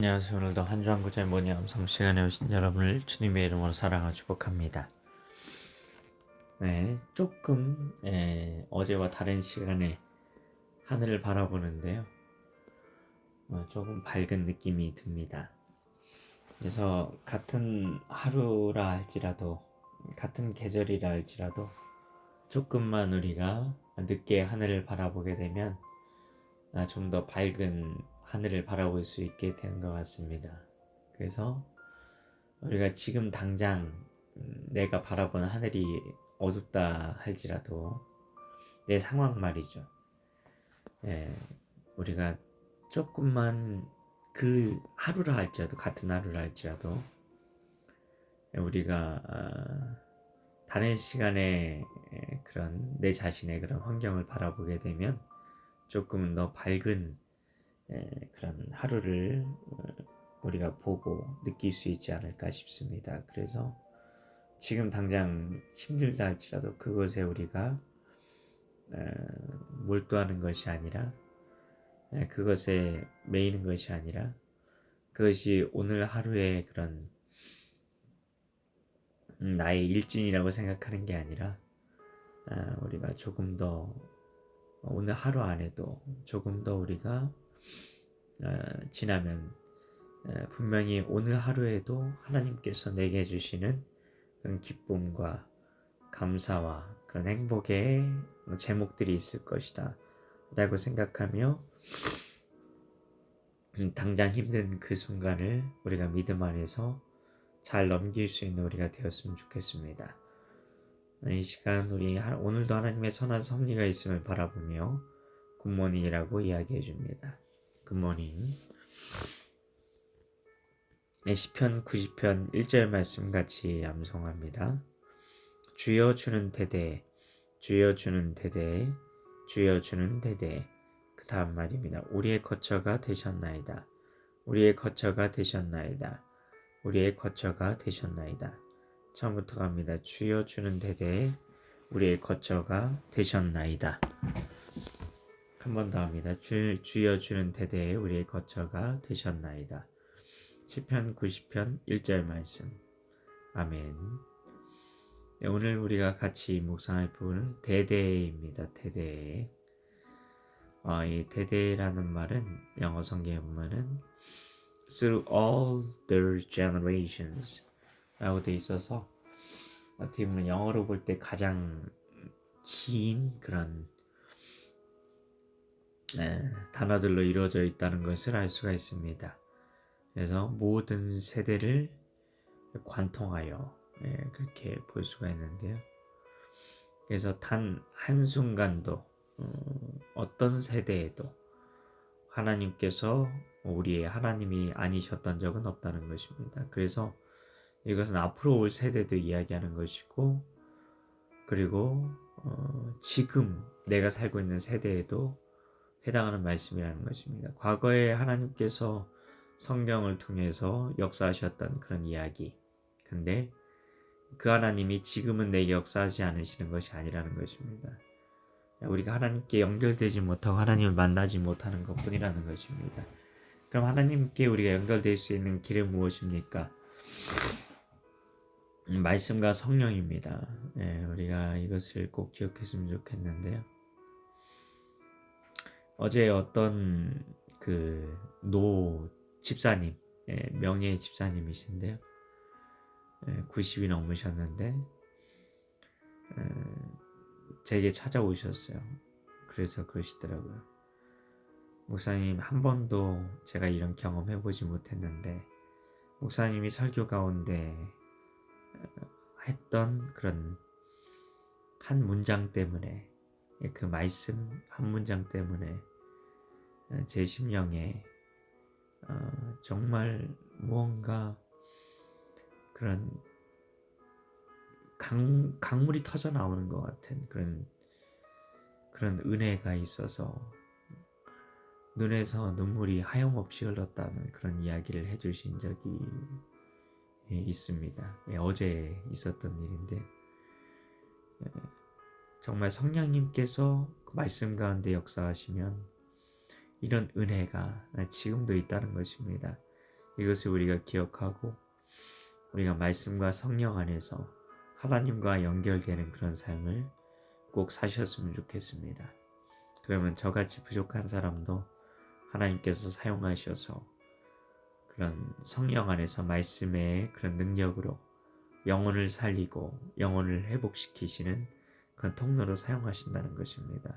안녕하세요. 오늘도 한 주 한 구절 모니 암송 시간에 오신 여러분을 주님의 이름으로 사랑하고 축복합니다. 네, 조금 어제와 다른 시간에 하늘을 바라보는데요. 조금 밝은 느낌이 듭니다. 그래서 같은 하루라 할지라도, 같은 계절이라 할지라도 조금만 우리가 늦게 하늘을 바라보게 되면 좀 더 밝은 하늘을 바라볼 수 있게 되는 것 같습니다. 그래서 우리가 지금 당장 내가 바라보는 하늘이 어둡다 할지라도 내 상황 말이죠. 예, 우리가 조금만 그 하루라 할지라도 같은 하루라 할지라도 우리가 다른 시간에 그런 내 자신의 그런 환경을 바라보게 되면 조금은 더 밝은 그런 하루를 우리가 보고 느낄 수 있지 않을까 싶습니다. 그래서 지금 당장 힘들다 할지라도 그것에 우리가 몰두하는 것이 아니라 그것에 매이는 것이 아니라 그것이 오늘 하루의 그런 나의 일진이라고 생각하는 게 아니라 우리가 조금 더 오늘 하루 안에도 조금 더 우리가 지나면 분명히 오늘 하루에도 하나님께서 내게 해주시는 그런 기쁨과 감사와 그런 행복의 제목들이 있을 것이다 라고 생각하며 당장 힘든 그 순간을 우리가 믿음 안에서 잘 넘길 수 있는 우리가 되었으면 좋겠습니다. 이 시간 우리 오늘도 하나님의 선한 섭리가 있음을 바라보며 굿모닝이라고 이야기해 줍니다. 굿모닝. 시편 90편 1절 말씀 같이 암송합니다. 주여 주는 대대, 주여 주는 대대, 주여 주는 대대. 그 다음 말입니다. 우리의 거처가 되셨나이다. 우리의 거처가 되셨나이다. 우리의 거처가 되셨나이다. 처음부터 갑니다. 주여 주는 대대, 우리의 거처가 되셨나이다. 한 번 더 합니다. 주여 주는 대대, 우리의 거처가 되셨나이다. 시편 90편 1절 말씀. 아멘. 네, 오늘 우리가 같이 묵상할 부분은 대대입니다. 대대. 이 대대라는 말은 영어 성경에 보면은 through all their generations 라고 되어 있어서 어떻게 보면 영어로 볼 때 가장 긴 그런 단어들로 이루어져 있다는 것을 알 수가 있습니다. 그래서 모든 세대를 관통하여 그렇게 볼 수가 있는데요. 그래서 단 한순간도 어떤 세대에도 하나님께서 우리의 하나님이 아니셨던 적은 없다는 것입니다. 그래서 이것은 앞으로 올 세대도 이야기하는 것이고 그리고 지금 내가 살고 있는 세대에도 해당하는 말씀이라는 것입니다. 과거에 하나님께서 성경을 통해서 역사하셨던 그런 이야기. 근데 그 하나님이 지금은 내게 역사하지 않으시는 것이 아니라는 것입니다. 우리가 하나님께 연결되지 못하고 하나님을 만나지 못하는 것뿐이라는 것입니다. 그럼 하나님께 우리가 연결될 수 있는 길은 무엇입니까? 말씀과 성령입니다. 우리가 이것을 꼭 기억했으면 좋겠는데요. 어제 어떤 노 집사님, 명예 집사님이신데요. 90이 넘으셨는데 제게 찾아오셨어요. 그래서 그러시더라고요. 목사님, 한 번도 제가 이런 경험 해보지 못했는데 목사님이 설교 가운데 했던 그런 한 문장 때문에 그 말씀 한 문장 때문에 제 심령에 정말 무언가 그런 강물이 터져 나오는 것 같은 그런 은혜가 있어서 눈에서 눈물이 하염없이 흘렀다는 그런 이야기를 해주신 적이 있습니다. 어제 있었던 일인데 정말 성령님께서 그 말씀 가운데 역사하시면 이런 은혜가 지금도 있다는 것입니다. 이것을 우리가 기억하고 우리가 말씀과 성령 안에서 하나님과 연결되는 그런 삶을 꼭 사셨으면 좋겠습니다. 그러면 저같이 부족한 사람도 하나님께서 사용하셔서 그런 성령 안에서 말씀의 그런 능력으로 영혼을 살리고 영혼을 회복시키시는 그런 통로로 사용하신다는 것입니다.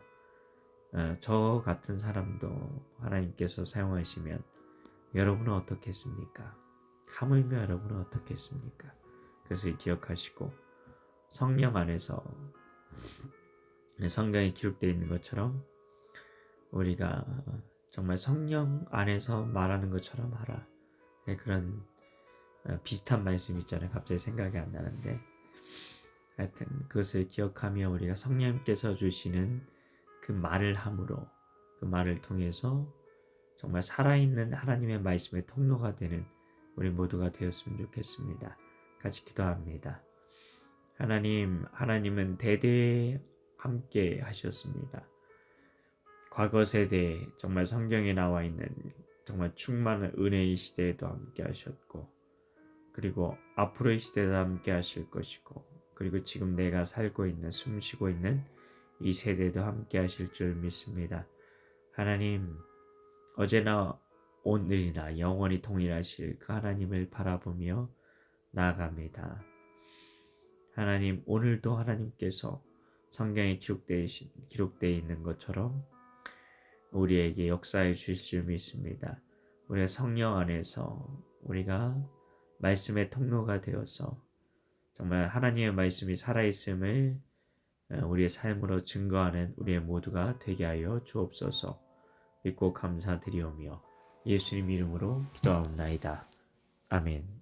저 같은 사람도 하나님께서 사용하시면 여러분은 어떻겠습니까? 하물며 여러분은 어떻겠습니까? 그것을 기억하시고 성령 안에서 성경에 기록되어 있는 것처럼 우리가 정말 성령 안에서 말하는 것처럼 하라. 그런 비슷한 말씀 있잖아요. 갑자기 생각이 안 나는데 하여튼 그것을 기억하며 우리가 성령님께서 주시는 그 말을 함으로 그 말을 통해서 정말 살아있는 하나님의 말씀의 통로가 되는 우리 모두가 되었으면 좋겠습니다. 같이 기도합니다. 하나님은 대대에 함께 하셨습니다. 과거 세대에 정말 성경에 나와 있는 정말 충만한 은혜의 시대에도 함께 하셨고 그리고 앞으로의 시대에도 함께 하실 것이고 그리고 지금 내가 살고 있는 숨쉬고 있는 이 세대도 함께 하실 줄 믿습니다. 하나님 어제나 오늘이나 영원히 동일하실 그 하나님을 바라보며 나아갑니다. 하나님 오늘도 하나님께서 성경에 기록되어 있는 것처럼 우리에게 역사해 주실 줄 믿습니다. 우리가 성령 안에서 우리가 말씀의 통로가 되어서 정말 하나님의 말씀이 살아있음을 우리의 삶으로 증거하는 우리의 모두가 되게 하여 주옵소서. 믿고 감사드리오며 예수님 이름으로 기도하옵나이다. 아멘.